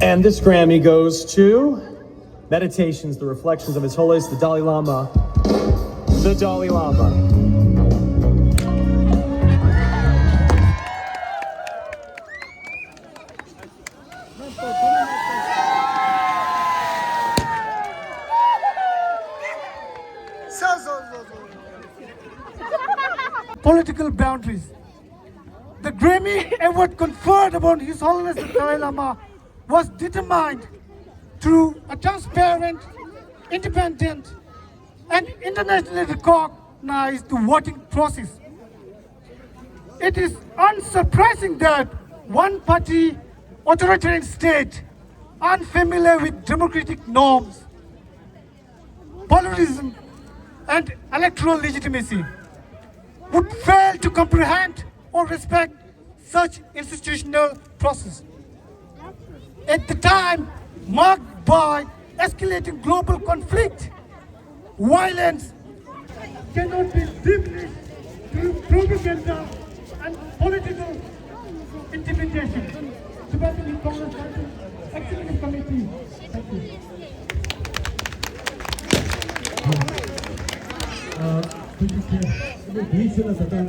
And this Grammy goes to Meditations, the Reflections of His Holiness the Dalai Lama. The Dalai Lama. Political boundaries. The Grammy award conferred upon His Holiness the Dalai Lama was determined through a transparent, independent, and internationally recognized voting process. It is unsurprising that one-party authoritarian state, unfamiliar with democratic norms, pluralism, and electoral legitimacy, would fail to comprehend or respect such institutional process. At the time marked by escalating global conflict, violence cannot be diminished through propaganda and political intimidation. Tibetan Congress Executive Committee. Thank you. Ini di sana sedang